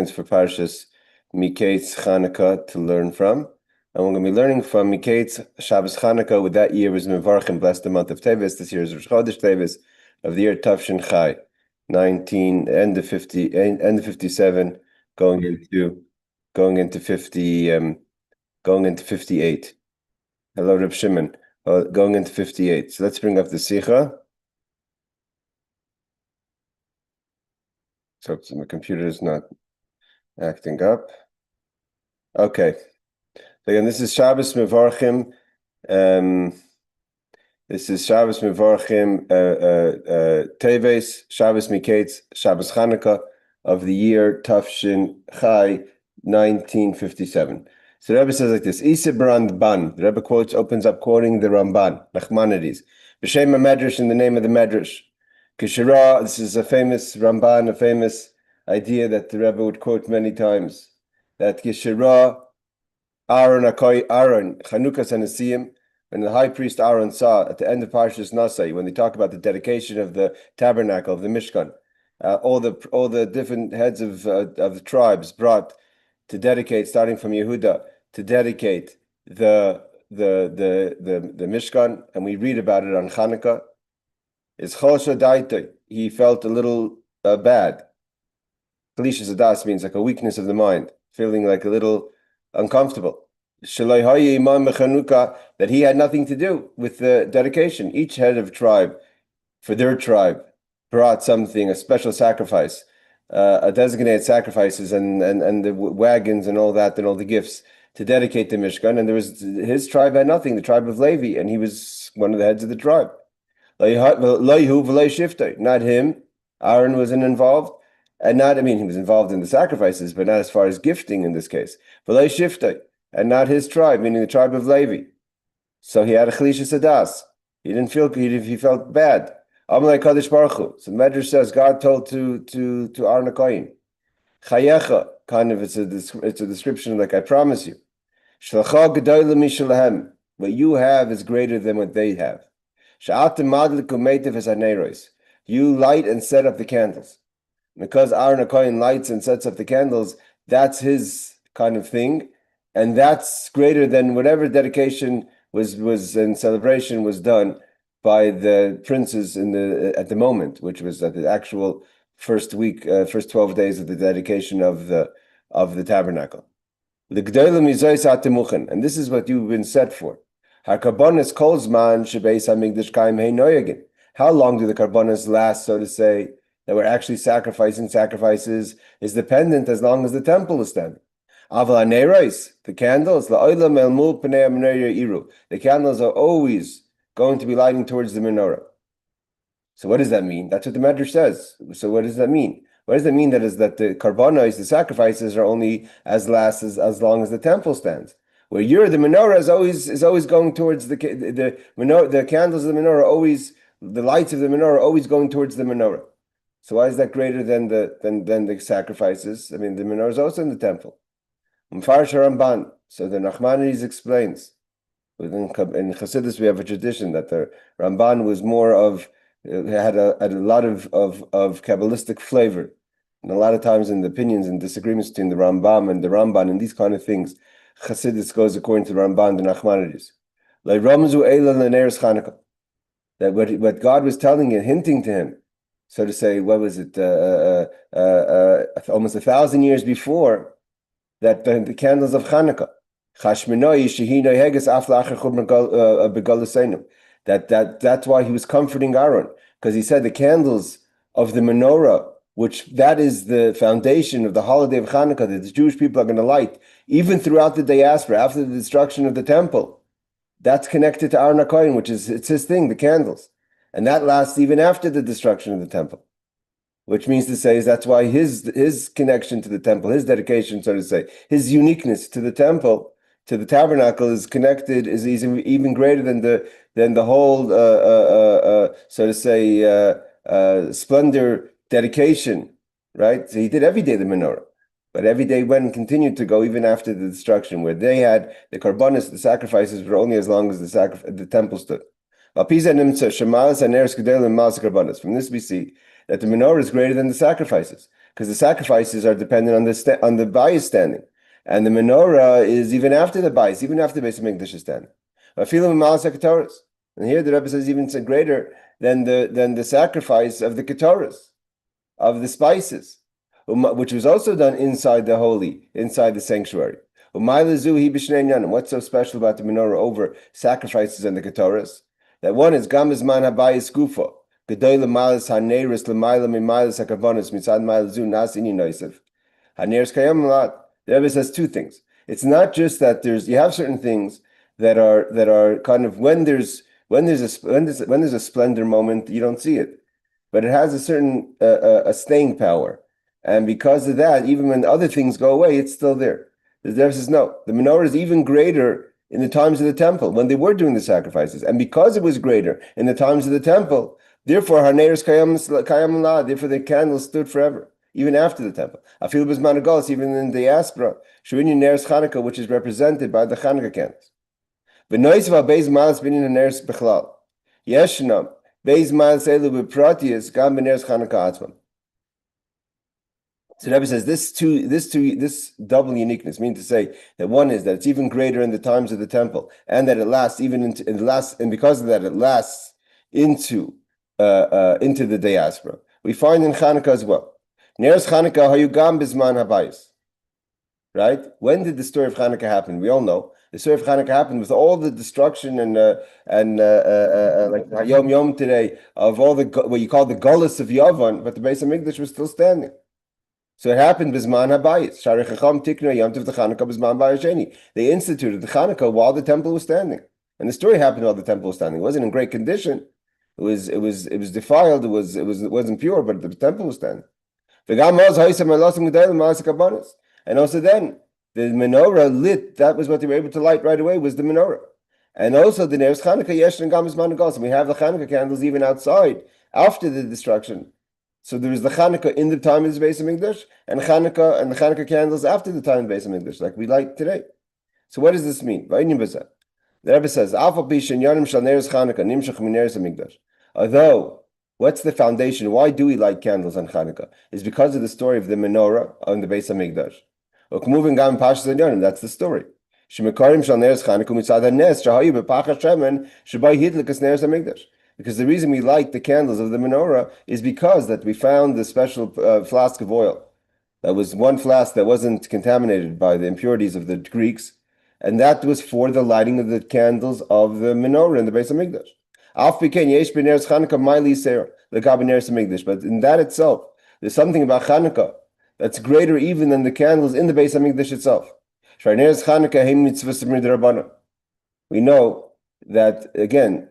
for Parshas Miketz Chanukah to learn from. And we're going to be learning from Miketz Shabbos Chanukah. With that year was Mevarchim, blessed the month of Tevis. This year is Rosh Chodesh Tevis of the year Tafshin Chai, end of 57, going into 58. Hello, Reb Shimon. Going into 58. So let's bring up the Sicha. So my computer is not acting up. Okay. So again, this is Shabbos Mevarchim. This is Shabbos Mevarchim Teves, Shabbos Miketz, Shabbos Chanukah of the year Tafshin Chai, 1957. So the Rebbe says like this: Isa Ramban. The Rebbe opens up quoting the Ramban, Nachmanides. B'Shem Medrash, in the name of the Medrash. Kishira, this is a famous Ramban, a famous idea that the Rebbe would quote many times. That Kishira, Aaron, Chanukah Sanasiyim, when the high priest Aaron saw at the end of Parshas Nasai, when they talk about the dedication of the tabernacle, of the Mishkan, all the different heads of the tribes brought to dedicate, starting from Yehuda, to dedicate the Mishkan, and we read about it on Chanukah. Is Chosha Daita. He felt a little bad. Chalisha Zadas means like a weakness of the mind, feeling like a little uncomfortable. That he had nothing to do with the dedication. Each head of tribe, for their tribe, brought something, a special sacrifice, a designated sacrifices, and the wagons and all that, and all the gifts to dedicate the Mishkan. And there was his tribe had nothing, the tribe of Levi, and he was one of the heads of the tribe. Not him. Aaron wasn't involved, and he was involved in the sacrifices, but not as far as gifting in this case. And not his tribe, meaning the tribe of Levi. So he had a chalisha sadas. He didn't feel good. He felt bad. Amalei Kadosh Baruch Hu. So the Medrash says God told to Aaron HaKohen, Chayecha, kind of it's a description like I promise you. Shlacha gedola mishalahem. What you have is greater than what they have. Sha'atim madliku meitiv es haneros. You light and set up the candles. Because Aaron HaKohen lights and sets up the candles, that's his kind of thing. And that's greater than whatever dedication was and celebration was done by the princes at the moment, which was at the actual first 12 days of the dedication of the tabernacle. And this is what you've been set for. How long do the karbonas last, so to say, that we're actually sacrificing sacrifices is dependent as long as the temple is standing. The candles, the candles are always going to be lighting towards the menorah. So what does that mean? That's what the Medrash says. So what does that mean? What does that mean? That is that the karbonos, the sacrifices, are only as long as the temple stands. Where the menorah is always going towards the menorah. The candles of the menorah the lights of the menorah are always going towards the menorah. So why is that greater than the sacrifices? The menorah is also in the temple. Ramban. So the Nachmanides explains. In Chassidus we have a tradition that the Ramban was more had a lot of Kabbalistic flavor, and a lot of times in the opinions and disagreements between the Rambam and the Ramban and these kind of things, Chassidus goes according to the Ramban, the Nachmanides. That what God was telling and hinting to him, so to say, what was it? Almost 1,000 years before. That the candles of Chanukah, that's why he was comforting Aaron, because he said the candles of the menorah, which that is the foundation of the holiday of Chanukah, that the Jewish people are going to light even throughout the diaspora after the destruction of the temple. That's connected to Aaron HaKohen, it's his thing, the candles, and that lasts even after the destruction of the temple. Which means to say is that's why his connection to the temple, his dedication, so to say, his uniqueness to the temple, to the tabernacle is even greater than the whole so to say splendor dedication, right? So he did every day the menorah, but every day went and continued to go even after the destruction, where they had the karbonos, the sacrifices were only as long as the temple stood. From this we see that the menorah is greater than the sacrifices. because the sacrifices are dependent on the bayis standing, and the menorah is even after the bayis, even after the Beis Hamikdash is standing. And here the Rebbe says even greater than the sacrifice of the ketoras, of the spices, which was also done inside the sanctuary. What's so special about the menorah over sacrifices and the ketoras? That one is gamizman habayis gufa. Gedoyle malas haneris lemayla mimaylas hakavanos mitzad maylazu nasini noisef. Haneris kayam lat. The Rebbe says two things. It's not just that you have certain things that are kind of when there's a splendor moment, you don't see it, but it has a certain a staying power, and because of that, even when other things go away, it's still there. The Rebbe says no. The menorah is even greater in the times of the temple when they were doing the sacrifices, and because it was greater in the times of the temple, therefore haneris kayam la. Therefore the candles stood forever, even after the temple. Afil b'zman hagalus, even in the diaspora, shuinu neres Chanukah, which is represented by the Chanukah candles. V'noisva beis malas b'inin haneres b'chlal. Yeshnam beis malas elu b'pratius gam b'neres Chanukah atzmam. So Rebbe says this double uniqueness, meaning to say that one is that it's even greater in the times of the temple, and that it lasts even and because of that it lasts into the diaspora. We find in Chanukah as well. Neres Chanukah hayugam bizman habayis. Right? When did the story of Chanukah happen? We all know the story of Chanukah happened with all the destruction and like Yom Yom today of all the what you call the Gullus of Yavan, but the Beis Hamikdash was still standing. So it happened Bizman Habayis. Shari Chacham Tikna Yom Tov the Chanukah Bizman Bayasheni. They instituted the Chanukah while the temple was standing, and the story happened while the temple was standing. It wasn't in great condition. It was defiled. It wasn't pure, but the temple was standing. And also then the menorah lit. That was what they were able to light right away. Was the menorah, and also the Neres Chanukah Yesh and Gam Bizman Hagalus. And we have the Chanukah candles even outside after the destruction. So there is the Chanukah in the time of the Beis Hamikdash, and the Chanukah candles after the time of the Beis Hamikdash, like we light today. So what does this mean? The Rebbe says, although, what's the foundation? Why do we light candles on Chanukah? It's because of the story of the menorah on the Beis Hamikdash. That's the story. Because the reason we light the candles of the menorah is because that we found the special flask of oil. That was one flask that wasn't contaminated by the impurities of the Greeks, and that was for the lighting of the candles of the menorah in the Beis Hamikdash. But in that itself, there's something about Chanukah that's greater even than the candles in the Beis Hamikdash itself. We know that again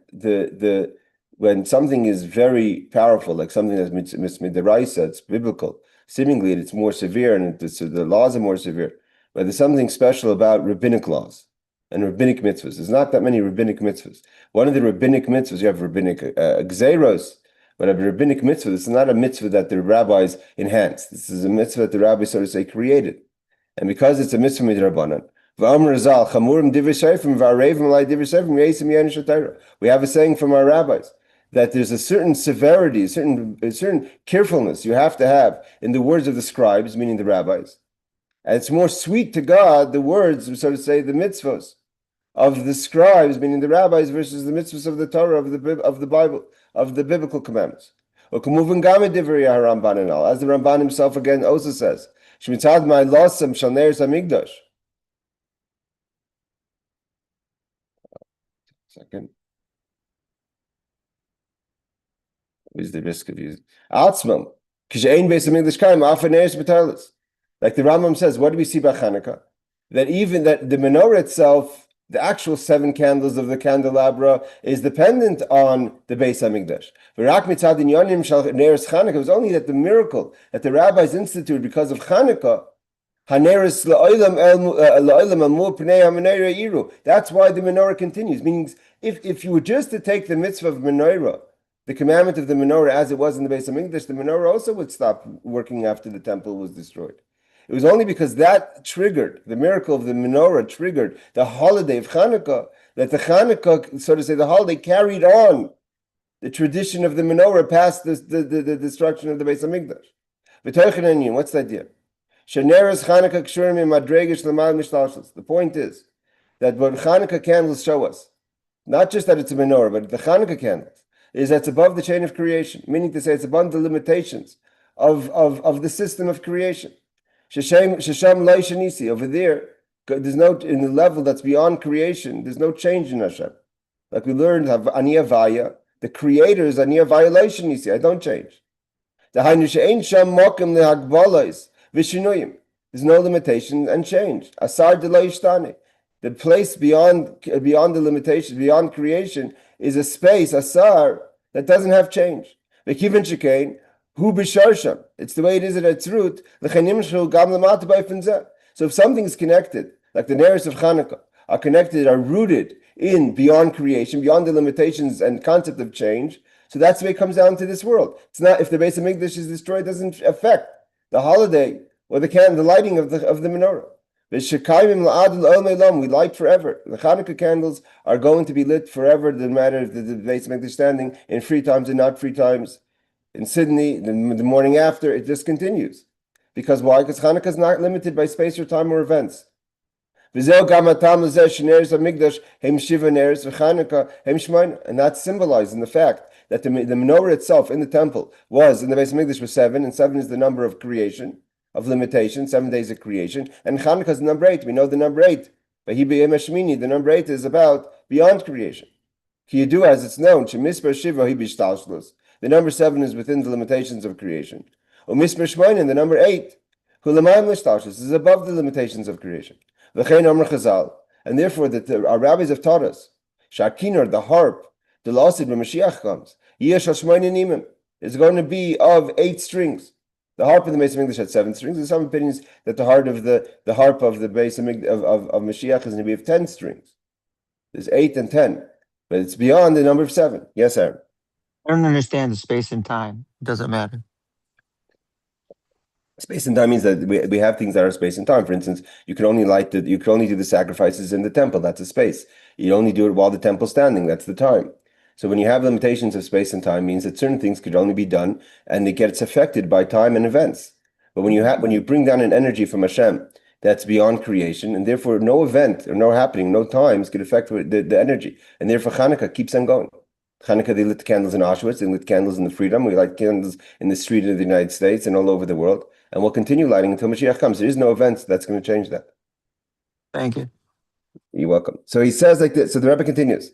when something is very powerful, like something that's midiraisa, it's biblical. Seemingly, it's more severe, and the laws are more severe. But there's something special about rabbinic laws and rabbinic mitzvahs. There's not that many rabbinic mitzvahs. One of the rabbinic mitzvahs, you have rabbinic gzeros, but a rabbinic mitzvah, this is not a mitzvah that the rabbis enhanced. This is a mitzvah that the rabbis, so to say, created. And because it's a mitzvah midrabanan, we have a saying from our rabbis that there's a certain severity, a certain carefulness you have to have in the words of the scribes, meaning the rabbis. And it's more sweet to God, the words, so to say, the mitzvahs of the scribes, meaning the rabbis, versus the mitzvahs of the Torah, of the Bible, of the biblical commandments. As the Ramban himself again also says, second. Is the risk of using Atzmam? Like the Rambam says, what do we see by Chanukah? That even that the menorah itself, the actual 7 candles of the candelabra, is dependent on the Beis Hamikdash. It was only that the miracle that the rabbis instituted because of Chanukah. That's why the menorah continues. Meaning, if you were just to take the mitzvah of menorah, the commandment of the menorah as it was in the Beis Hamikdash, the menorah also would stop working after the temple was destroyed. It was only because that triggered, the miracle of the menorah triggered the holiday of Chanukah, that the Chanukah, so to say, the holiday carried on the tradition of the menorah past the destruction of the Beis Hamikdash. What's the idea? The point is that what Chanukah candles show us, not just that it's a menorah, but the Chanukah candles, is that it's above the chain of creation, meaning to say it's above the limitations of the system of creation. Shesham Lai Shanisi, over there, there's no, in the level that's beyond creation, there's no change in Hashem. Like we learned, Aniyah Vaya, the creator is Aniyah Vaya Lai Shanisi, I don't change. There's no limitation and change. Asar de the place beyond the limitation, beyond creation, is a space, asar, that doesn't have change. It's the way it is at its root. So if something is connected, like the Neris of Chanukah, are rooted in beyond creation, beyond the limitations and concept of change, so that's the way it comes down to this world. It's not, if the Beis Hamikdash is destroyed, it doesn't affect the holiday or the lighting of the menorah. We light forever. The Chanukah candles are going to be lit forever, no matter if the Beis Hamikdash standing in free times and not free times. In Sydney, the morning after, it just continues. Because why? Because Chanukah is not limited by space or time or events. And that's symbolized in the fact that the menorah itself in the temple was, in the Beis Hamikdash, was 7, and 7 is the number of creation, of limitation, 7 days of creation, and Chanukah is the number 8. We know the number 8. But the number 8 is about beyond creation. As it's known, the number 7 is within the limitations of creation. The number 8 is above the limitations of creation. And therefore, our rabbis have taught us, Shakinar, the harp, the lasid when Mashiach comes, is going to be of 8 strings. The harp of the Beis Hamikdash had 7 strings. There's some opinions that the harp of the Beis Hamikdash of Mashiach is going to be of 10 strings. There's 8 and 10, but it's beyond the number of 7. Yes, Aaron. I don't understand the space and time. It doesn't matter. Space and time means that we have things that are space and time. For instance, you can only do the sacrifices in the temple. That's a space. You only do it while the temple's standing. That's the time. So when you have limitations of space and time, means that certain things could only be done, and it gets affected by time and events. But when you bring down an energy from Hashem that's beyond creation, and therefore no event or no happening, no times could affect the energy, and therefore Chanukah keeps on going. Chanukah, they lit candles in Auschwitz, they lit candles in the freedom. We light candles in the street of the United States and all over the world, and we'll continue lighting until Mashiach comes. There is no event that's going to change that. Thank you. You're welcome. So he says like this. So the Rebbe continues.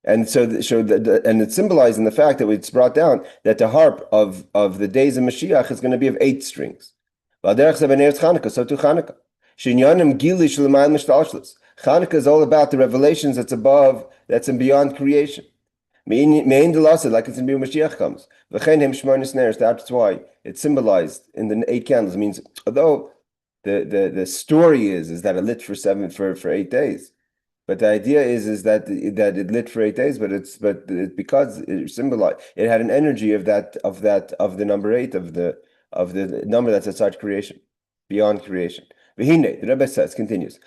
And and it's symbolized in the fact that it's brought down that the harp of the days of Mashiach is going to be of 8 strings. So too Chanukah. Chanukah is all about the revelations that's above, that's in beyond creation. Like it's in Mashiach comes. That's why it's symbolized in the 8 candles. It means, although the story is that it lit for 8 days. But the idea is that it lit for 8 days, because it symbolized, it had an energy of the number 8 of the number that's outside creation, beyond creation. The Rebbe says, continues.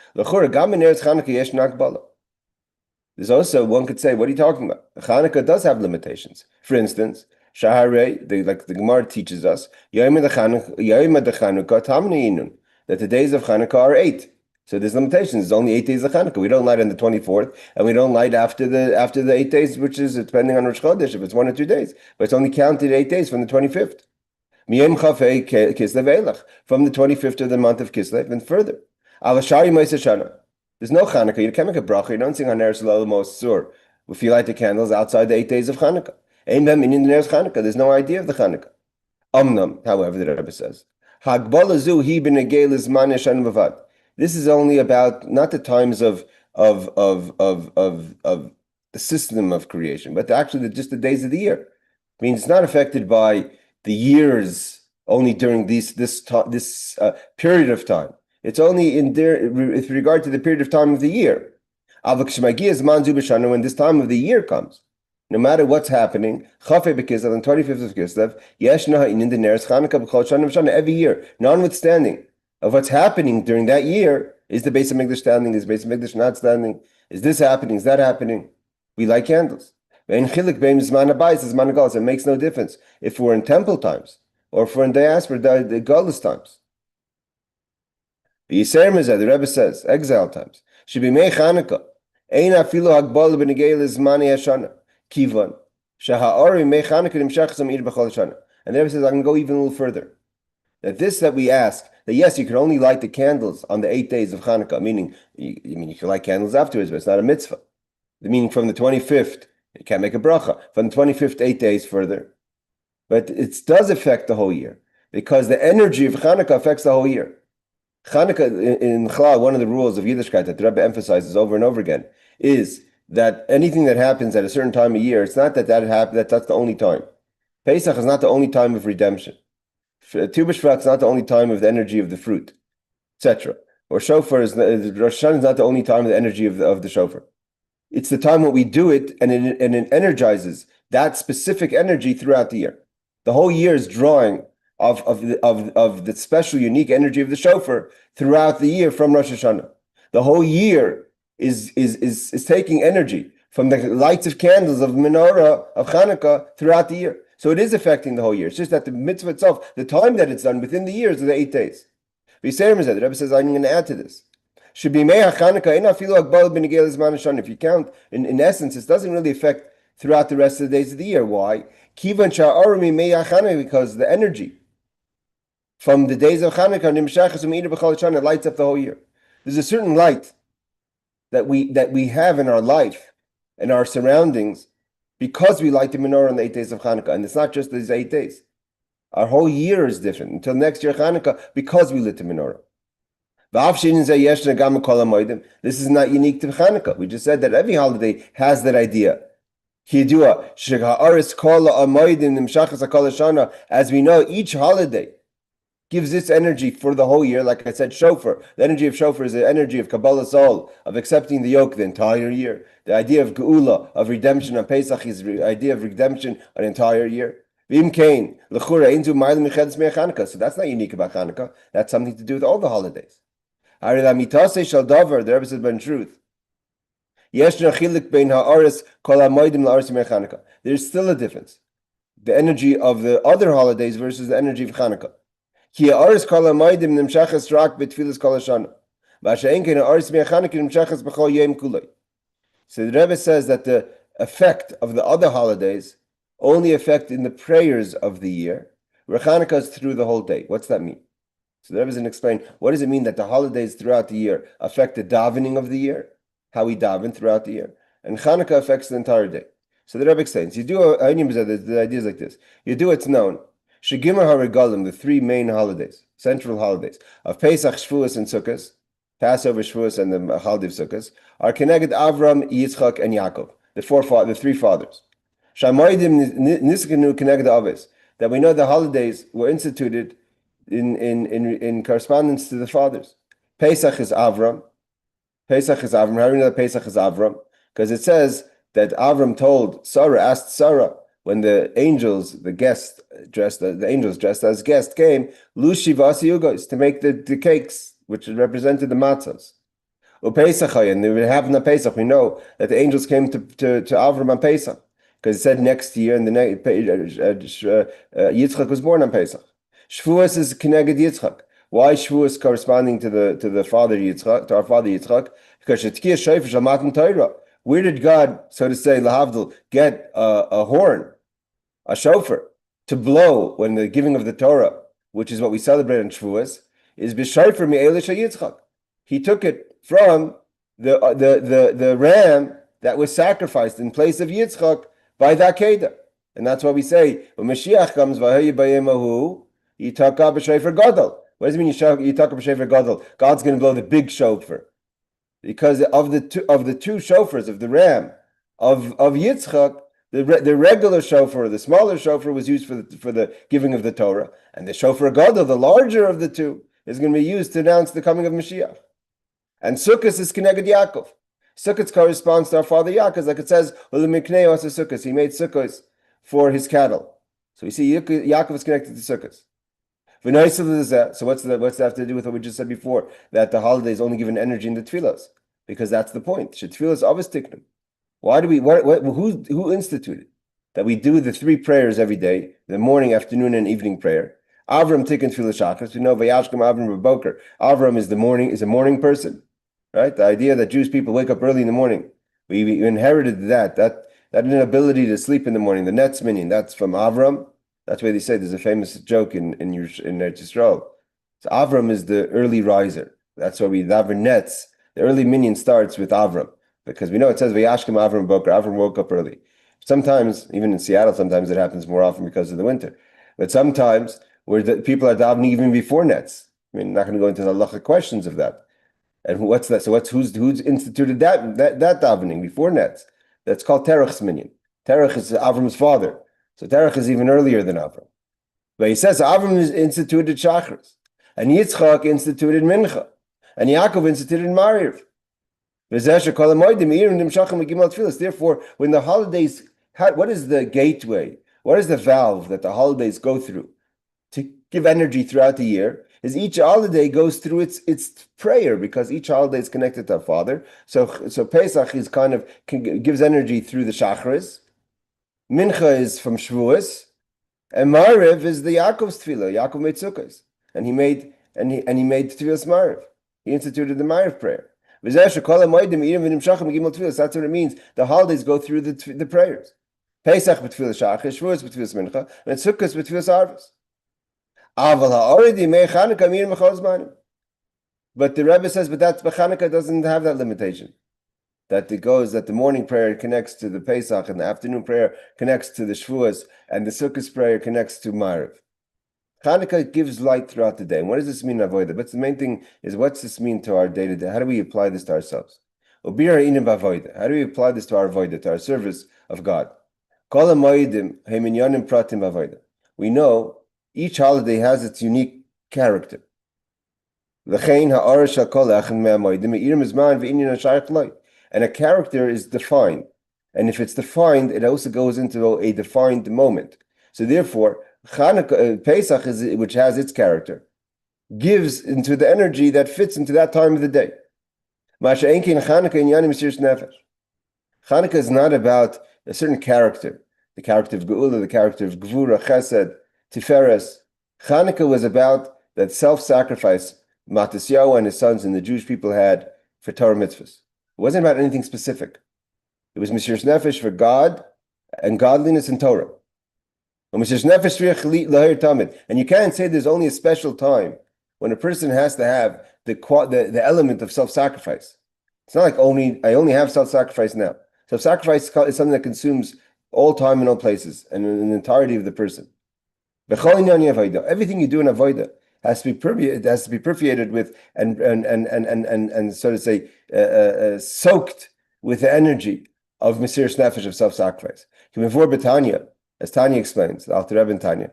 There's also, one could say, what are you talking about? Chanukah does have limitations. For instance, Shaharei, like the Gemara teaches us, that the days of Chanukah are 8. So there's limitations. There's only 8 days of Chanukah. We don't light on the 24th, and we don't light after the 8 days, which is depending on Rosh Chodesh, if it's 1 or 2 days. But it's only counted 8 days from the 25th. From the 25th of the month of Kislev and further. There's no Chanukah. You can't make a bracha. You don't sing Haner Shalom Mosur if you light the candles outside the 8 days of Chanukah. There's no idea of the Chanukah. However, the Rebbe says, this is only about not the times of the system of creation, but actually just the days of the year. It means it's not affected by the years only during this period of time. It's only in there with regard to the period of time of the year. When this time of the year comes, no matter what's happening, on the 25th of Kislev, every year, notwithstanding of what's happening during that year, is the Beis Hamikdash standing? Is Beis Hamikdash not standing? Is this happening? Is that happening? We light candles. It makes no difference if we're in temple times or for in diaspora, the godless times. The Rebbe says, exile times. Should be Mei Chanukah. Ein afilu hagbal b'negei lizmani hashana. Kivan. Shaha'ori Mei Chanukah nimshach zamir b'chol hashana. And the Rebbe says, I can go even a little further. That we ask, that yes, you can only light the candles on the 8 days of Chanukah, meaning, you can light candles afterwards, but it's not a mitzvah. The meaning from the 25th, you can't make a bracha. From the 25th, 8 days further. But it does affect the whole year, because the energy of Chanukah affects the whole year. Chanukah, in Chalal, one of the rules of Yiddishkeit that the Rebbe emphasizes over and over again, is that anything that happens at a certain time of year, it's not that that's the only time. Pesach is not the only time of redemption. Tu B'Shvat is not the only time of the energy of the fruit, etc. Or shofar Rosh Hashanah is not the only time of the energy of the shofar. It's the time when we do it, and it energizes that specific energy throughout the year. The whole year is drawing of the special, unique energy of the shofar throughout the year from Rosh Hashanah. The whole year is taking energy from the lights of candles of menorah of Chanukah throughout the year. So it is affecting the whole year. It's just that the mitzvah itself, the time that it's done within the years, is the 8 days. The Rebbe says, I'm going to add to this. Should be if you count, in essence, it doesn't really affect throughout the rest of the days of the year. Why? Because the energy from the days of Chanukah lights up the whole year. There's a certain light that we have in our life, in our surroundings, because we light the menorah on the 8 days of Chanukah. And it's not just these 8 days. Our whole year is different until next year Chanukah, because we lit the menorah. This is not unique to Chanukah. We just said that every holiday has that idea. As we know, each holiday gives this energy for the whole year. Like I said, shofar. The energy of shofar is the energy of Kabbalah soul, of accepting the yoke the entire year. The idea of geula, of redemption on Pesach, is the idea of redemption an entire year. So that's not unique about Chanukah. That's something to do with all the holidays. The Rebbe says, but in truth, there's still a difference. The energy of the other holidays versus the energy of Chanukah. So the Rebbe says that the effect of the other holidays only affect in the prayers of the year, where Chanukah is through the whole day. What's that mean? So the Rebbe is going to explain, what does it mean that the holidays throughout the year affect the davening of the year, how we daven throughout the year, and Chanukah affects the entire day. So the Rebbe explains, the idea is like this. You do what's known, Shegimar HaRegalim, the 3 main holidays, central holidays, of Pesach, Shavuos, and Sukkot, Passover, Shavuos, and the holiday of Sukkot, are connected Avram, Yitzchak, and Yaakov, the 3 fathers. Shamoidim Niskanu connected Aves, that we know the holidays were instituted in correspondence to the fathers. Pesach is Avram. How do we know that Pesach is Avram? Because it says that Avram asked Sarah, when the angels dressed as guests came, Lushi Vasi Ugos, to make the cakes, which represented the matzahs. Pesach, and they have na Pesach. We know that the angels came to Avram on Pesach, because it said next year, and Yitzchak was born on Pesach. Shavuos is Keneged Yitzchak. Why Shavuos corresponding to the father Yitzchak, to our father Yitzchak? Because Shetkiya Shofar Shel Matan Torah. Where did God, so to say, lahavdil, get a horn, a shofar, to blow when the giving of the Torah, which is what we celebrate on Shavuos, is b'shofar mi'elisha Yitzchak. He took it from the ram that was sacrificed in place of Yitzchak by the Akedah. And that's why we say, when Mashiach comes, V'hayi b'yemahu, Yitaka b'shofar gadol. What does it mean, Yitaka b'shofar gadol? God's going to blow the big shofar. Because of the two shofars of the ram of Yitzchak, the regular shofar, the smaller shofar, was used for the giving of the Torah, and the shofar gadol, the larger of the two, is going to be used to announce the coming of Mashiach. And Sukkot is Keneged Yaakov. Sukkot corresponds to our father Yaakov, like it says, he made Sukkot for his cattle. So we see Yaakov is connected to Sukkot. So what's that have to do with what we just said before, that the holidays only give an energy in the tefillas? Because that's the point. Tefillas avostiknim. Why do we? Who instituted that we do the 3 prayers every day, the morning, afternoon, and evening prayer? Avram tikkun tefillah shachris. We know vayashkem Avram b'boker. Avram is a morning person, right? The idea that Jewish people wake up early in the morning. We inherited that inability to sleep in the morning. The netz minyan, that's from Avram. That's why they say there's a famous joke in Eretz Yisrael. So Avram is the early riser. That's why we daven netz. The early minyan starts with Avram, because we know it says vayashkem Avram boker. Avram woke up early. Sometimes, even in Seattle, sometimes it happens more often because of the winter. But sometimes where people are davening even before netz. I mean, I'm not going to go into the halacha questions of that. And what's that? So who's instituted that davening before netz? That's called Terach's minyan. Terach is Avram's father. So Terach is even earlier than Avram. But he says Avram instituted Shachris, and Yitzchak instituted Mincha, and Yaakov instituted Mariv. Therefore, when the holidays, what is the gateway? What is the valve that the holidays go through to give energy throughout the year? Is each holiday goes through its prayer, because each holiday is connected to our Father. So Pesach is gives energy through the Shachris. Mincha is from Shavuos, and Mariv is the Yaakov's tefillah. Yaakov made sukkahs, and he made tefillas Mariv. He instituted the Mariv prayer. That's what it means. The holidays go through the prayers. Pesach b'tefillas Shachris, Shavuos b'tefillas Mincha, and Sukkos b'tefillas Arvos. But the Rebbe says, but Chanukah doesn't have that limitation. That the morning prayer connects to the Pesach, and the afternoon prayer connects to the Shavuos, and the Sukkot prayer connects to Mariv. Chanukah gives light throughout the day. And what does this mean, avodah? But the main thing is, what's this mean to our day-to-day? How do we apply this to ourselves? How do we apply this to our avodah, to our service of God? We know each holiday has its unique character. And a character is defined. And if it's defined, it also goes into a defined moment. So therefore, Chanukah, Pesach, which has its character, gives into the energy that fits into that time of the day. Chanukah is not about a certain character, the character of Geula, the character of Gvura, Chesed, Tiferes. Chanukah was about that self-sacrifice Matisyahu and his sons and the Jewish people had for Torah mitzvahs. It wasn't about anything specific. It was Mesirus Nefesh for God and godliness and Torah. And you can't say there's only a special time when a person has to have the element of self-sacrifice. It's not like I only have self-sacrifice now. Self-sacrifice is something that consumes all time and all places and in the entirety of the person. Everything you do in avodah has to be permeated with and so to say soaked with the energy of Mesirus Nefesh, of self-sacrifice. As Tanya explains, the Alter Rebbe and Tanya,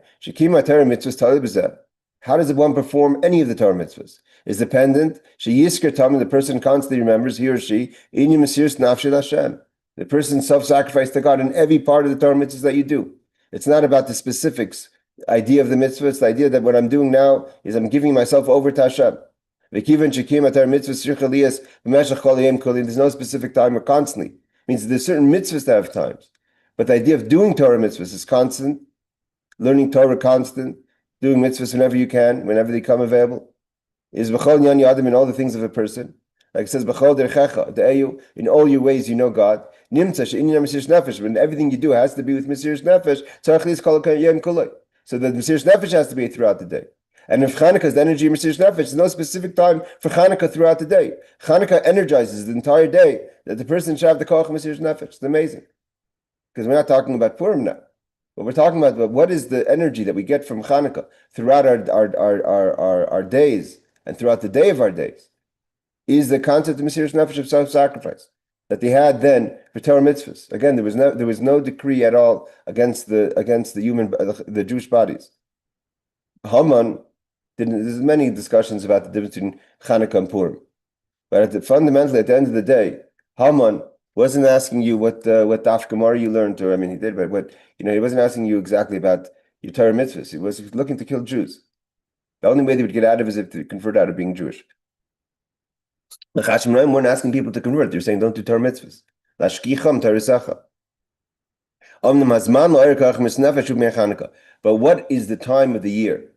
how does one perform any of the Torah mitzvahs? Is dependent. The person constantly remembers, he or she, the person self-sacrifice to God in every part of the Torah mitzvahs that you do. It's not about the specifics idea of the mitzvah. It's the idea that what I'm doing now is I'm giving myself over to Hashem. There's no specific time or constantly. It means there's certain mitzvahs that have times. But the idea of doing Torah mitzvahs is constant, learning Torah constant, doing mitzvahs whenever you can, whenever they come available, is b'chol nyan yadim, in all the things of a person. Like it says, b'chol derchecha de'eyu, in all your ways you know God. Nimtza she'inyan Mesirus Nefesh, when everything you do has to be with Mesirus Nefesh, tzarich li'skol yom kulei. So the Mesirus Nefesh has to be throughout the day. And if Chanukah is the energy of Mesirus Nefesh, there's no specific time for Chanukah throughout the day. Chanukah energizes the entire day that the person should have the koach of Mesirus Nefesh. It's amazing. Because we're not talking about Purim now. But we're talking about what is the energy that we get from Chanukah throughout our days and throughout the day of our days, is the concept of Mesirus Nefesh, of self-sacrifice that they had then for Torah mitzvahs. Again, there was no decree at all against the Jewish bodies. Haman didn't. There's many discussions about the difference between Chanukah and Purim, but fundamentally, at the end of the day, Haman wasn't asking you what Daf Gemara you learned, or I mean, he did, but he wasn't asking you exactly about your Torah mitzvahs. He was looking to kill Jews. The only way they would get out of it is if they convert out of being Jewish. The Chashim Noam weren't asking people to convert. They're saying don't do Torah mitzvahs. But what is the time of the year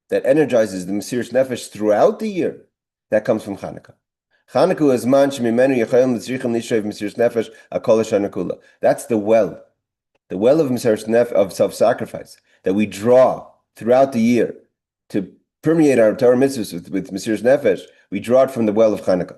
that energizes the Mesirus Nefesh throughout the year, that comes from Chanukah. Chanukah is man shemimenu yechayim l'tzrichim nishav Mesirus Nefesh akol Chanukah. That's the well of Mesirus Nefesh, of self-sacrifice, that we draw throughout the year to permeate our Torah mitzvahs with Mesirus Nefesh. We draw it from the well of Chanukah.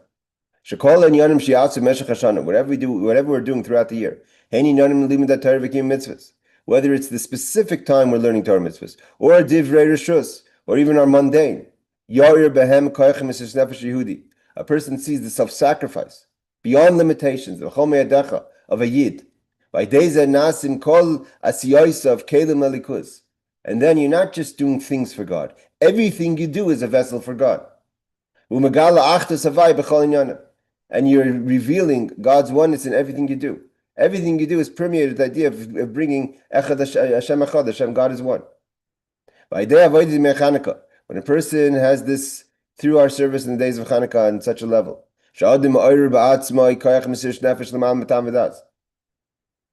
Shekol enyanim shiatzu meshach hashana. Whatever we're doing throughout the year, heini enyanim limudat Torah v'kiyum mitzvahs. Whether it's the specific time we're learning Torah mitzvahs, or divrei reshus, or even our mundane. Yair behem koyachem Mesirus Nefesh Yehudi. A person sees the self-sacrifice beyond limitations of a yid. By deza nasim kol asiyosa of kelim elikus. And then you're not just doing things for God. Everything you do is a vessel for God. And you're revealing God's oneness in everything you do. Everything you do is permeated the idea of bringing Echad Hashem Echad, Hashem, God is one. When a person has this through our service in the days of Chanukah on such a level,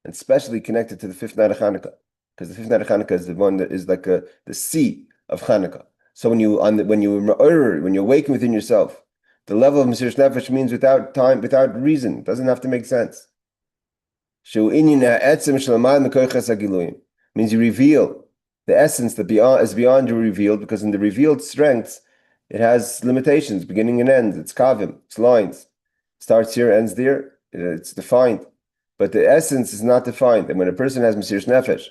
and especially connected to the fifth night of Chanukah, because the fifth night of Chanukah is the one that is like the sea of Chanukah. So when you awaken within yourself, the level of Mesirus Nefesh means without time, without reason. It doesn't have to make sense. Means you reveal the essence that is beyond your revealed, because in the revealed strengths, it has limitations, beginning and end. It's kavim, it's lines. Starts here, ends there. It's defined. But the essence is not defined. And when a person has Mesirus Nefesh,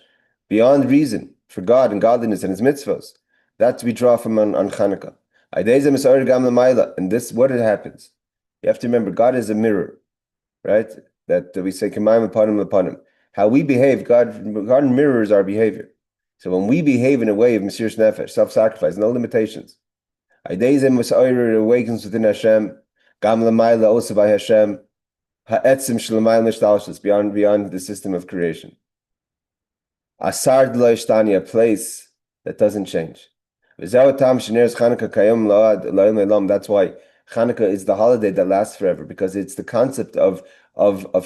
beyond reason, for God and godliness and his mitzvahs, that's we draw from on Chanukah. And this, what it happens? You have to remember, God is a mirror, right? That we say, upon him. How we behave, God mirrors our behavior. So when we behave in a way of Mesirus Nefesh, self-sacrifice, no limitations, it awakens within Hashem, also by Hashem, beyond the system of creation. A place that doesn't change. That's why Chanukah is the holiday that lasts forever, because it's the concept of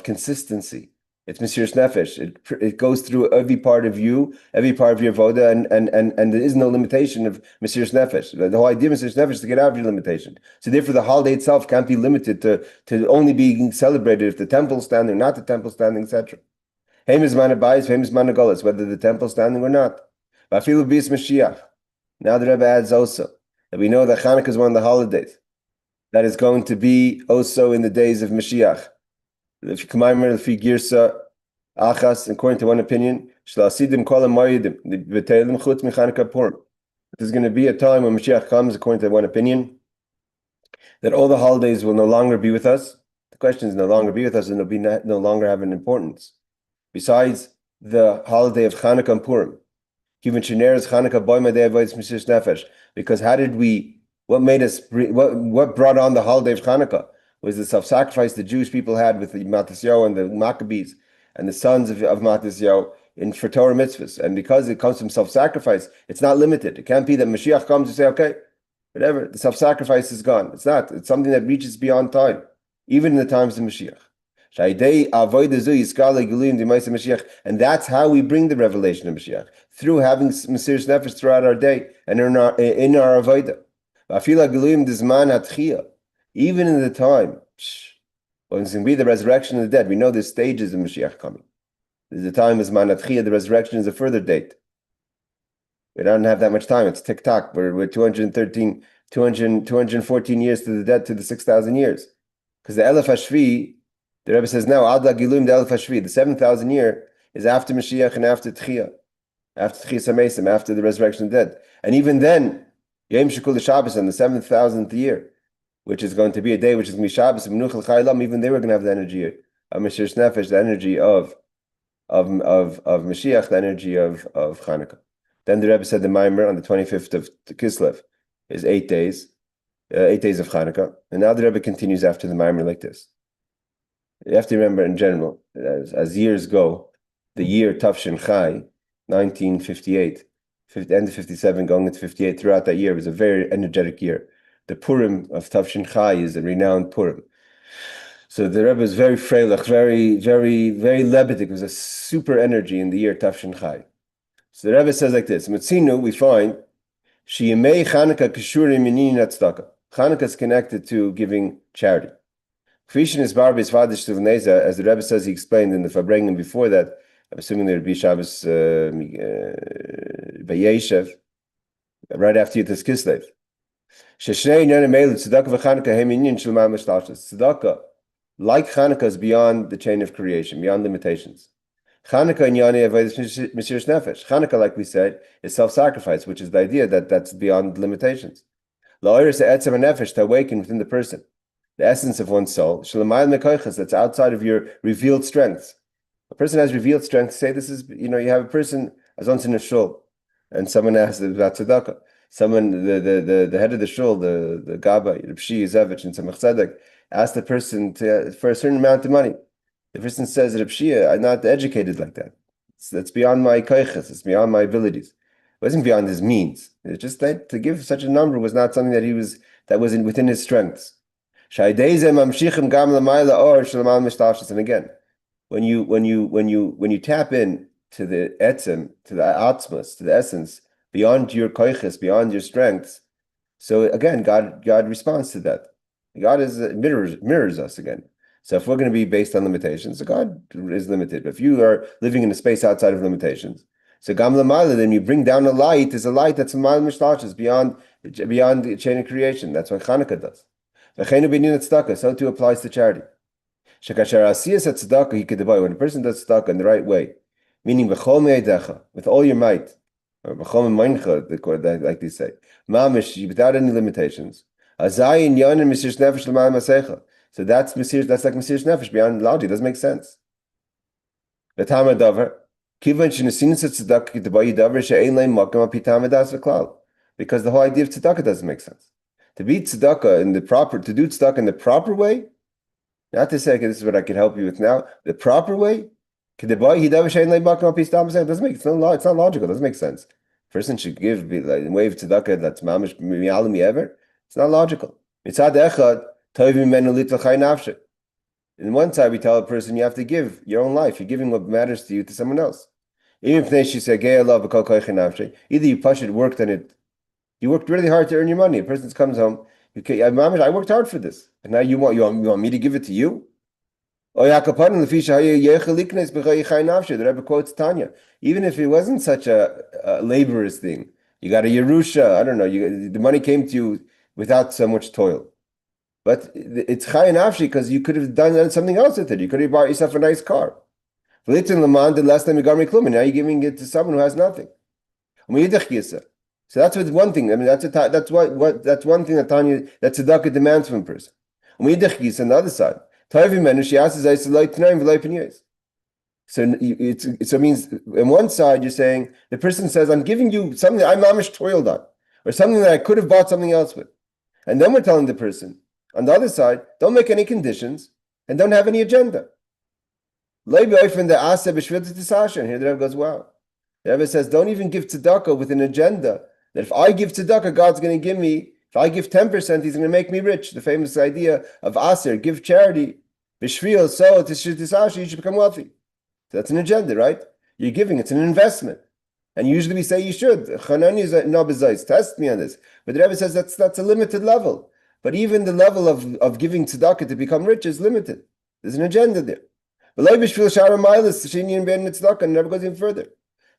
consistency. It's Mesirus Nefesh. It goes through every part of you, every part of your voda, and there is no limitation of Mesirus Nefesh. The whole idea of Mesirus Nefesh is to get out of your limitation. So therefore, the holiday itself can't be limited to only being celebrated if the temple is standing, not the temple standing, etc. Famous man of bias, famous man of golas, whether the temple is standing or not. Now the Rebbe adds also that we know that Chanukah is one of the holidays that is going to be also in the days of Mashiach. According to one opinion, there's going to be a time when Mashiach comes, according to one opinion, that all the holidays will no longer be with us. The question is no longer be with us, and they'll be no longer have an importance. Besides the holiday of Chanukah and Purim, because what made us, what brought on the holiday of Chanukah was the self-sacrifice the Jewish people had with the Matisyahu and the Maccabees and the sons of Matisyahu for Torah mitzvahs. And because it comes from self-sacrifice, it's not limited. It can't be that Mashiach comes and say, okay, whatever, the self-sacrifice is gone. It's not. It's something that reaches beyond time, even in the times of Mashiach. And that's how we bring the revelation of Mashiach, through having Mesirus Nefesh throughout our day and in our avodah. Even in the time when it's going to be the resurrection of the dead, we know there's stages of Mashiach coming. There's the time of Zman Atchiyah, the resurrection is a further date. We don't have that much time. It's tick-tock. We're 214 years to the dead, to the 6,000 years. Because the Elef Hashvi, the Rebbe says now, Ad Gilum the Elef Hashvi, the 7,000 year is after Mashiach and after Tchiyah, after Tchiyas HaMesim, after the resurrection of the dead. And even then, Yom Shekul Shabbos on the 7,000th year, which is going to be a day which is going to be Shabbos and Menuchal Chaylam, even they were going to have the energy of Mesirus Nefesh, the energy of Mashiach, the energy of Chanukah. Then the Rebbe said the Maimer on the 25th of Kislev is 8 days of Chanukah. And now the Rebbe continues after the Maimer like this. You have to remember in general, as years go, the year Tafshin Chai, 1958, end of 57, going into 58, throughout that year was a very energetic year. The Purim of Tafshin Chai is a renowned Purim. So the Rebbe was very freilich, very, very, very lebedik. It was a super energy in the year Tafshin Chai. So the Rebbe says like this, Metzinu, we find, Sheyemei Chanukah Kishurim Minin Tzedakah. Chanukah is connected to giving charity. Krishin is Barbi's Vadish Tuvneza, as the Rebbe says, he explained in the Fabrengen before that. I'm assuming there would be Shabbos Vayeshev, right after Yitas Kislev. Sheshnei Nyanim Elu Tzedakah v'Chanukah Hem Inyan Shel Mamash Tashlis. Tzedakah, like Chanukah, is beyond the chain of creation, beyond limitations. Chanukah and Yani Avodas Mesirus Nefesh. Chanukah, like we said, is self-sacrifice, which is the idea that that's beyond limitations. La'oris Etzem Nefesh, to awaken within the person, the essence of one's soul. Shalamayel Mekoichas, that's outside of your revealed strengths. A person has revealed strength. Say this is, you have a person as once in a shul, and someone asks about tzedakah. Someone, the head of the shul, the Gaba, Rebbe Zevich, and Tzemach Tzedek, asked the person for a certain amount of money. The person says, Rebbe, I'm not educated like that. That's beyond my koiches. It's beyond my abilities. It wasn't beyond his means. It's just that to give such a number was not something that was within his strengths. And again, when you tap in to the etzem, to the atzmas, to the essence, beyond your koiches, beyond your strengths, so again, God responds to that. God mirrors us again. So if we're going to be based on limitations, so God is limited. But if you are living in a space outside of limitations, so gam l'mayla, then you bring down a light. Is a light that's beyond the chain of creation. That's what Chanukah does. So too applies to charity. When a person does tzedakah in the right way, meaning with all your might, or like they say, mamish, without any limitations. So that's like Mesirus Nefesh, beyond logic. It doesn't make sense. But because the whole idea of tzedakah doesn't make sense. To do tzedakah in the proper way, not to say, okay, this is what I can help you with now, the proper way, it doesn't make it's not logical, it doesn't make sense. A person should give in way of tzedakah that's mamish mi'alimi ever. It's not logical. In one side, we tell a person you have to give your own life. You're giving what matters to you to someone else. Even if she said, either you push it, worked on it, you worked really hard to earn your money. A person comes home, I worked hard for this, and now you want me to give it to you? The Rebbe quotes Tanya. Even if it wasn't such a laborious thing, you got a Yerusha, I don't know, the money came to you without so much toil. But it's Chai Nafshi because you could have done something else with it. You could have bought yourself a nice car. Now you're giving it to someone who has nothing. So that's one thing. I mean, that's one thing that tzedakah demands from a person. On the other side, so it means on one side you're saying the person says, I'm giving you something that I mamish toiled on, or something that I could have bought something else with. And then we're telling the person, on the other side, don't make any conditions and don't have any agenda. And here the Rebbe goes, wow. The Rebbe says, don't even give tzedakah with an agenda that if I give tzedakah, God's going to give me, if I give 10%, He's going to make me rich. The famous idea of Aser, give charity, b'shvil, so you should become wealthy. So that's an agenda, right? You're giving, it's an investment. And usually we say you should. Test me on this. But the Rebbe says that's a limited level. But even the level of giving tzedakah to become rich is limited. There's an agenda there. And never goes even further.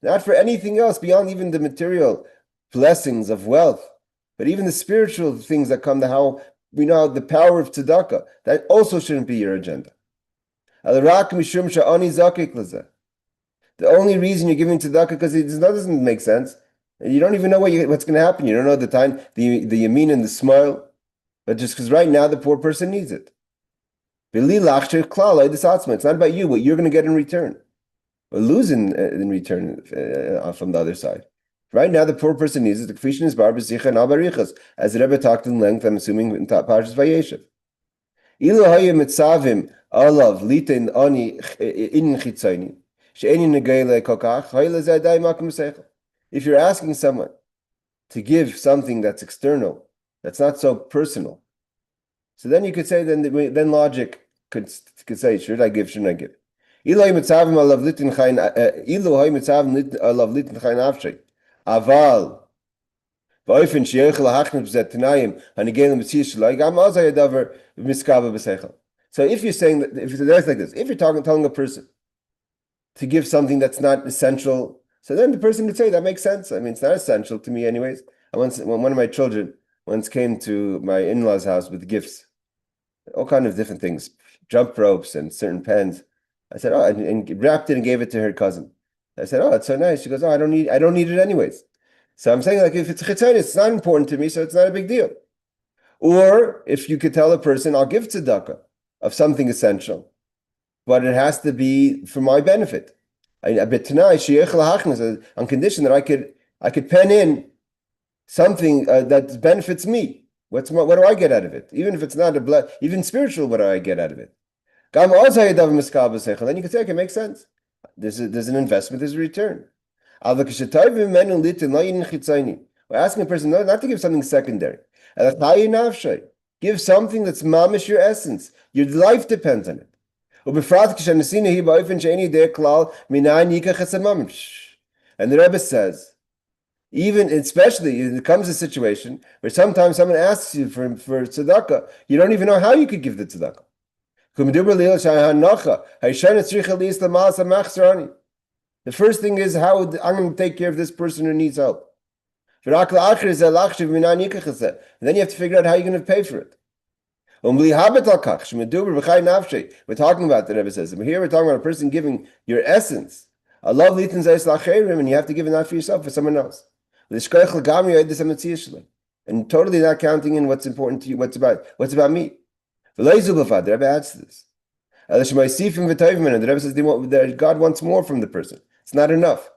Not for anything else beyond even the material blessings of wealth, but even the spiritual things that come to how we know the power of tzedakah. That also shouldn't be your agenda. The only reason you're giving tzedakah because it doesn't make sense. You don't even know what's going to happen. You don't know the time, the yamin and the smile. But just because right now the poor person needs it. It's not about you, what you're going to get in return. Or lose in return from the other side. Right now the poor person needs it. The Kfishin is Barba, Sicha, and Albarichas. As the Rebbe talked in length, I'm assuming in Parshas Vayeshev. Alav litin ani in chitzoni. If you're asking someone to give something that's external, that's not so personal, so then you could say, then logic could say, should I give, shouldn't I give? So if you're saying that, if it's like this, if you're telling a person to give something that's not essential, so then the person could say that makes sense. I mean, it's not essential to me anyways. When one of my children once came to my in-laws' house with gifts, all kind of different things, jump ropes and certain pens. I said, oh, and wrapped it and gave it to her cousin. I said, oh, it's so nice. She goes, oh, I don't need it anyways. So I'm saying, like, if it's chitzoni, it's not important to me, so it's not a big deal. Or if you could tell a person, I'll give tzedakah of something essential, but it has to be for my benefit. On condition that I could pen in something that benefits me. What do I get out of it? Even if it's not even spiritual, what do I get out of it? Then you can say, okay, it makes sense. There's an investment, there's a return. We're asking a person not to give something secondary. Give something that's mamish your essence. Your life depends on it. And the Rebbe says, especially, it comes a situation where sometimes someone asks you for tzedakah, you don't even know how you could give the tzedakah. The first thing is how I'm going to take care of this person who needs help. And then you have to figure out how you're going to pay for it. We're talking about, the Rebbe says, here we're talking about a person giving your essence. I love and you have to give it not for yourself, for someone else. And totally not counting in what's important to you, what's about me. The Rebbe adds to this. And the Rebbe says that God wants more from the person. It's not enough.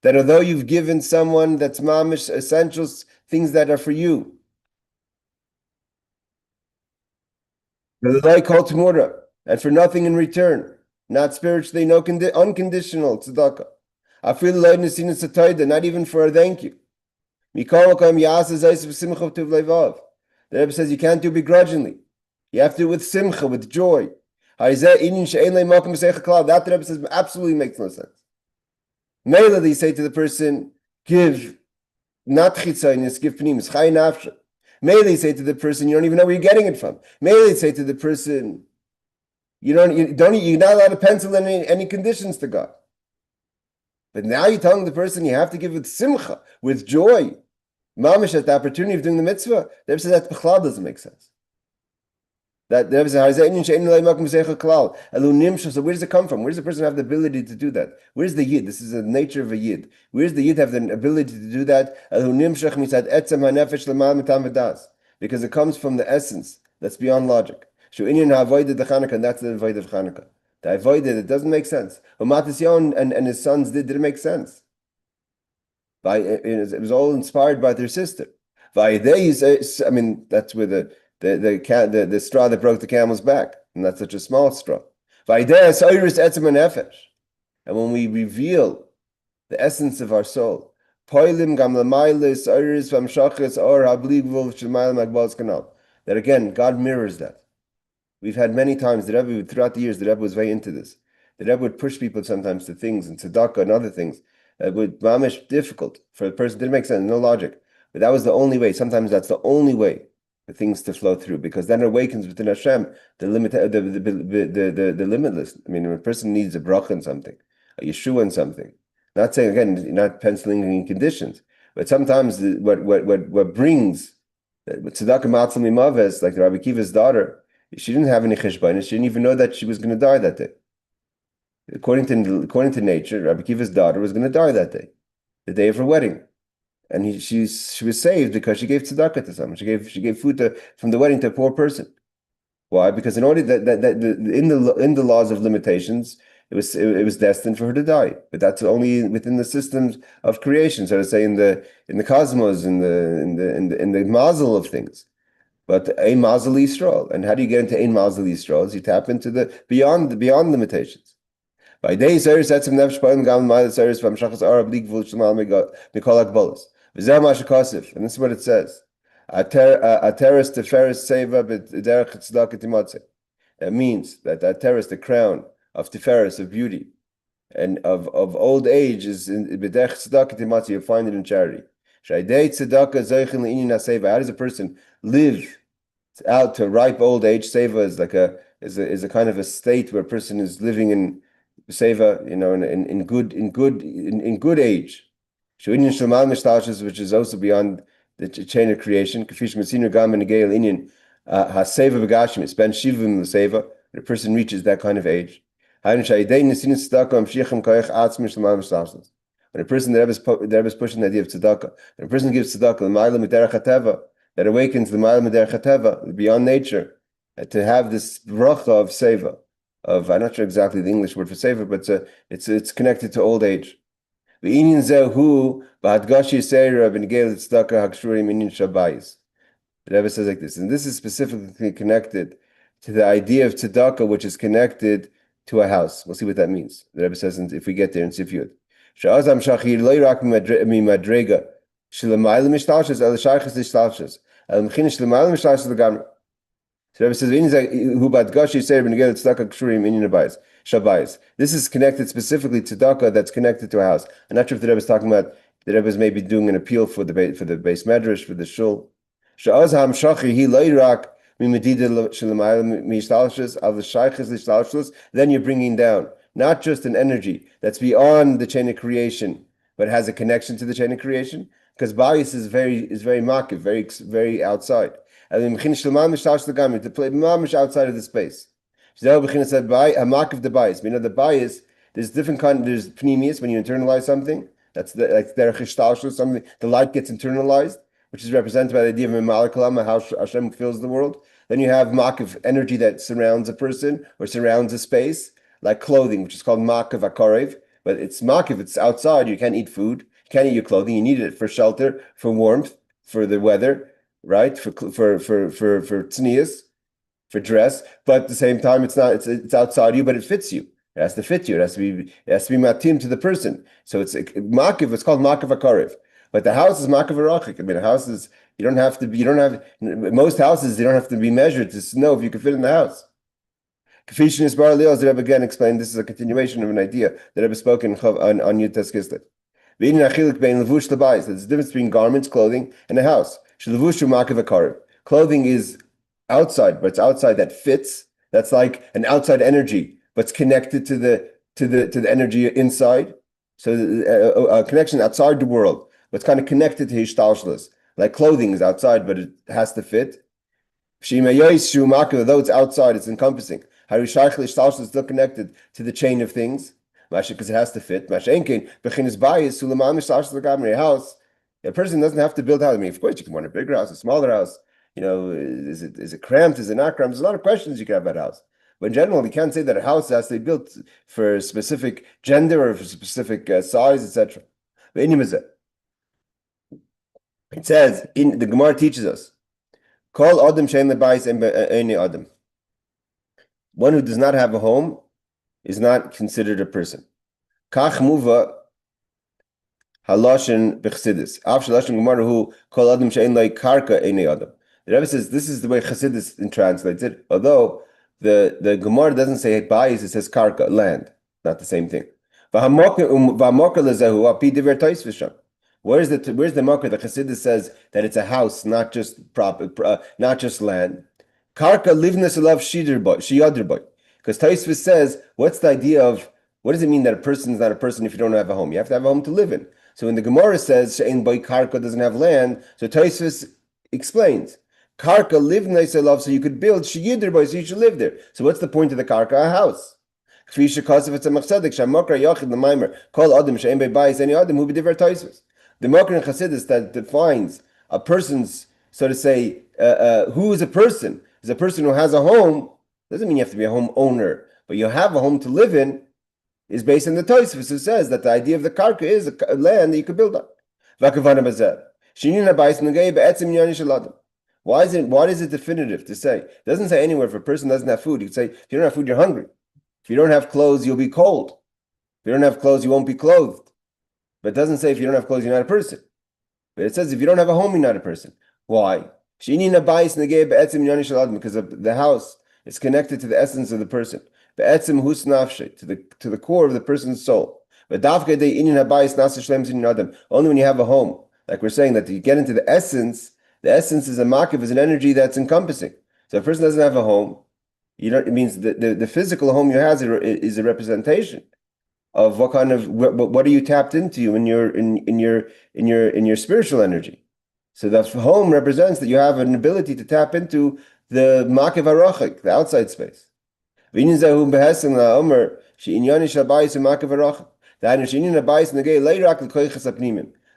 That although you've given someone that's mamish essentials, things that are for you, and for nothing in return, not spiritually, no unconditional tzedakah. Not even for a thank you. The Rebbe says you can't do begrudgingly. You have to do it with simcha, with joy. That the Rebbe says absolutely makes no sense. Mela, they say to the person, give not chitzaynis, give pnimis, chay nafsha. Mela, they say to the person, you don't even know where you're getting it from. Mela, they say to the person, you're not allowed to pencil in any conditions to God. But now you're telling the person you have to give with simcha, with joy. Mamish at the opportunity of doing the mitzvah. The Rebbe says that b'chlal doesn't make sense. That the Rebbe says, so where does it come from? Where does the person have the ability to do that? Where's the yid? This is the nature of a yid. Where does the yid have the ability to do that? Because it comes from the essence that's beyond logic. And that's the avoid of Chanukah. The avoid it doesn't make sense. What Matisyahu and his sons didn't make sense. It was all inspired by their sister. I mean, that's where the straw that broke the camel's back, and that's such a small straw. And when we reveal the essence of our soul, that again, God mirrors that. We've had many times, the Rebbe, throughout the years, the Rebbe was very into this. The Rebbe would push people sometimes to things, and tzedakah and other things, that would mamish difficult for a person. Didn't make sense, no logic. But that was the only way. Sometimes that's the only way for things to flow through, because then it awakens within Hashem the limitless. I mean, when a person needs a bracha in something, a yeshua in something, not saying again, not penciling in conditions, but sometimes what brings tzedakah matzal mimaves, like the Rabbi Kiva's daughter, she didn't have any cheshbonos. She didn't even know that she was going to die that day. According to nature, Rabbi Kiva's daughter was going to die that day, the day of her wedding. And she was saved because she gave tzedakah to someone. She gave food from the wedding to a poor person. Why? Because in order that in the laws of limitations, it was destined for her to die. But that's only within the systems of creation, so to say, in the cosmos, in the mazel of things. But ein mazel Yisrael. And how do you get into ein mazel Yisrael? You tap into the beyond limitations. By day, Cyrus sets him nefesh poim gam ma'al Cyrus from shachas arab lig vul shlemal mikol akbolos. V'zeh mashakosif, and this is what it says: Ateres teferes seva b'derech tzedakah timotze. It means that Ateres, the crown of teferes, of beauty, and of old age is in b'derech tzedakah timatzi. You'll find it in charity. Shaydei tzedakah zeichen le'inyan haseva. How does a person live out to ripe old age? Seva is like a kind of a state where a person is living in seva, in good age. Shu'inyan shlemal mishtalshes, which is also beyond the chain of creation. Kafish mesinu gam and negei inyan haseva b'gashim. It's ben shivim l'seva. The person reaches that kind of age. When a person, the Rebbe is pushing the idea of tzedakah. When a person gives tzedakah, that awakens the ma'ala m'derech hateva, beyond nature, to have this bracha of seva, I'm not sure exactly the English word for seva, but it's connected to old age. The Rebbe says like this, and this is specifically connected to the idea of tzedakah, which is connected to a house. We'll see what that means. The Rebbe says if we get there in Sifyud. So Rebbe says, this is connected specifically to tzedakah that's connected to a house. I'm not sure if the Rebbe is talking about the Rebbe is maybe doing an appeal for the base medrash, for the shul. Then you're bringing down not just an energy that's beyond the chain of creation, but has a connection to the chain of creation, because bias is very makiv, very outside. To play mamish outside of the space. Makiv the bias. The bias. There's different kind. There's pneumius when you internalize something. That's like derech ishtalshus, something. The light gets internalized, which is represented by the idea of Malakalam, how Hashem fills the world. Then you have makiv, energy that surrounds a person or surrounds a space, like clothing, which is called makiv akarev. But it's makiv, it's outside. You can't eat food. You can't eat your clothing. You need it for shelter, for warmth, for the weather, right? For tznius, for dress. But at the same time, it's outside you, but it fits you. It has to fit you. It has to be matim to the person. So it's makiv. It's called makiv akarev. But the house is makiv arachik. A house is most houses, you don't have to be measured to know if you can fit in the house. Kafishin is bar Leos, the Rebbe again explained this is a continuation of an idea that Rebbe spoke on Yud Tes Kislev. There's a difference between garments, clothing, and a house. Clothing is outside, but it's outside that fits. That's like an outside energy, but it's connected to the energy inside. So a connection outside the world, but it's kind of connected to hishtalshlus. Like clothing is outside, but it has to fit. Though it's outside, it's encompassing. Harishach is still connected to the chain of things, because it has to fit. A house, a person doesn't have to build a house. Of course, you can want a bigger house, a smaller house. Is it cramped? Is it not cramped? There's a lot of questions you can have about a house. But in general, we can't say that a house has to be built for a specific gender or for a specific size, etc. It says, the Gemara teaches us, Kol Adam Shein Lebayis Eini Adam. One who does not have a home is not considered a person. Kach Muva Haloshin B'Chassidus. Av Shaloshin Gemara Hu Kol Adam Shein Lei Karka Eini Adam. The Rebbe says this is the way Chassidus translates it, although the Gemara doesn't say bayis, it says karka, land. Not the same thing. Where's the marker? The Chassidus says that it's a house, not just not just land. Karka livness alav shiyaderboy. Because Taisvis says, what's the idea of what does it mean that a person is not a person if you don't have a home? You have to have a home to live in. So when the Gemara says she'ein boy karka doesn't have land, so Taisvis explains karka livness alav, so you could build shiyaderboy, so you should live there. So what's the point of the karka? A house. The Mokar in Chassidus that defines a person's, so to say, who is a person? Is a person who has a home. Doesn't mean you have to be a home owner, but you have a home to live in. Is based on the Tosfos, who says that the idea of the karka is a land that you could build on. Why is it definitive to say? It doesn't say anywhere if a person doesn't have food. You could say if you don't have food, you're hungry. If you don't have clothes, you'll be cold. If you don't have clothes, you won't be clothed. But it doesn't say if you don't have clothes, you're not a person. But it says if you don't have a home, you're not a person. Why? Because the house is connected to the essence of the person. be'etzem hus nafshe, to the core of the person's soul. But only when you have a home, like we're saying, that you get into the essence is a makiv, is an energy that's encompassing. So if a person doesn't have a home, it means the physical home you have is a representation of what kind of what are you tapped into in your spiritual energy. So the home represents that you have an ability to tap into the makiv harachik, the outside space.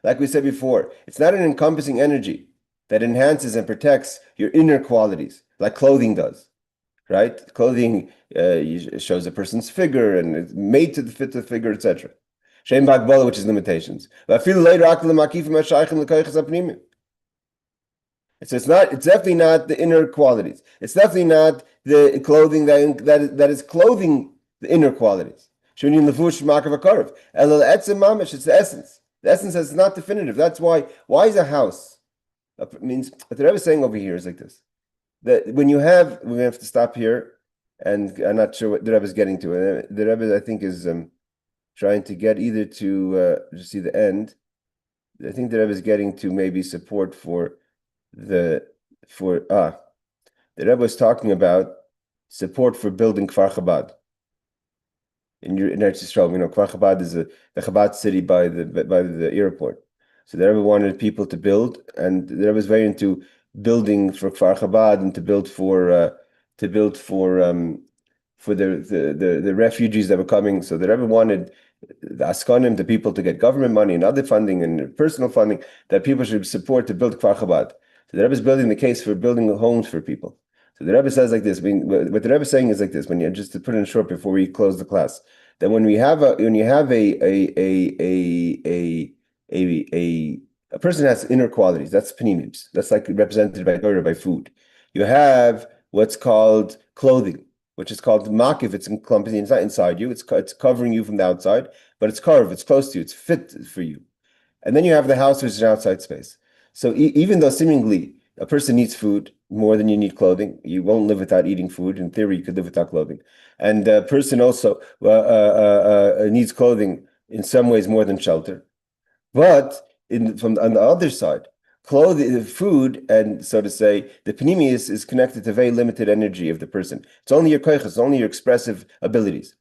Like we said before, it's not an encompassing energy that enhances and protects your inner qualities, like clothing does, right? Clothing shows a person's figure and it's made to fit the figure, etc. Shem b'agbola, which is limitations. So it's definitely not the inner qualities. It's definitely not the clothing that is clothing the inner qualities. It's the essence. The essence is not definitive. That's why is a house? It means what the Rebbe is saying over here is like this. That when we have to stop here, and I'm not sure what the Rebbe is getting to. The Rebbe, I think, is trying to get either to see the end. I think the Rebbe is getting to maybe support the Rebbe was talking about support for building Kfar Chabad in Eretz Yisrael. Kfar Chabad is the Chabad city by the airport. So the Rebbe wanted people to build, and the Rebbe was very into building for Kfar Chabad and to build for the refugees that were coming. So the Rebbe wanted the Askanim, the people, to get government money and other funding and personal funding that people should support to build Kfar Chabad. So the Rebbe is building the case for building homes for people. So the Rebbe says like this. What the Rebbe is saying is like this. When you just to put it in short before we close the class, that when you have a person has inner qualities, that's panimims. That's like represented by Torah, by food. You have what's called clothing, which is called makiv. It's encompassing. It's not inside you. It's covering you from the outside, but it's carved. It's close to you. It's fit for you. And then you have the house, which is an outside space. So even though seemingly a person needs food more than you need clothing, you won't live without eating food. In theory, you could live without clothing. And a person also needs clothing in some ways more than shelter. But on the other side, clothing, food, and so to say, the panemius is connected to very limited energy of the person. It's only your koiches, it's only your expressive abilities.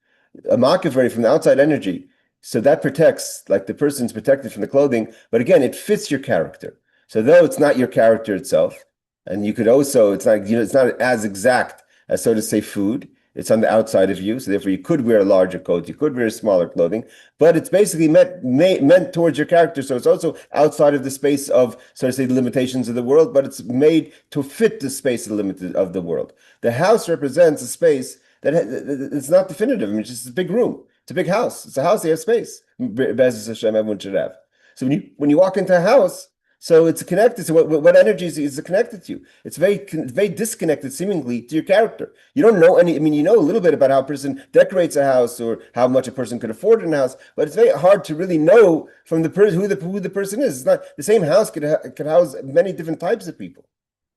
A makiv from the outside energy, so that protects, like the person's protected from the clothing, but again, it fits your character. So though it's not your character itself, and you could also, it's not as exact as, so to say, food. It's on the outside of you, so therefore you could wear a larger coat, you could wear smaller clothing, but it's basically meant towards your character. So it's also outside of the space of, so to say, the limitations of the world, but it's made to fit the space of the world. The house represents a space that it's not definitive. I mean, it's just a big room. It's a big house. It's a house. They have space. Be'ez Hashem, everyone should have. So when you walk into a house, so it's connected to what energies is it connected to? It's very disconnected, seemingly, to your character. You don't know any. I mean, you know a little bit about how a person decorates a house or how much a person could afford in a house, but it's very hard to really know from the person who the person is. It's not the same house could house many different types of people,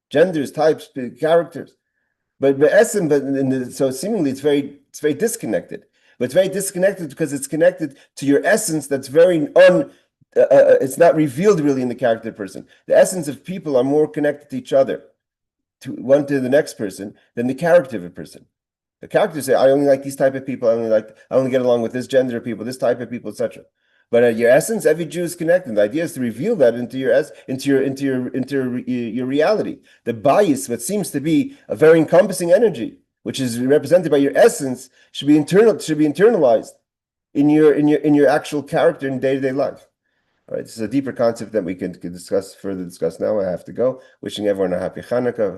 genders, types, characters. So seemingly it's very disconnected. But it's very disconnected because it's connected to your essence. That's very it's not revealed really in the character of the person. The essence of people are more connected to each other, to the next person, than the character of a person. The characters say, I only like these type of people. I only get along with this gender of people, this type of people, etc. But your essence, every Jew is connected. The idea is to reveal that into your reality. The bias, what seems to be a very encompassing energy, which is represented by your essence, should be internalized in your actual character in day-to-day life. All right, this is a deeper concept that we can further discuss now. I have to go. Wishing everyone a happy Chanukah.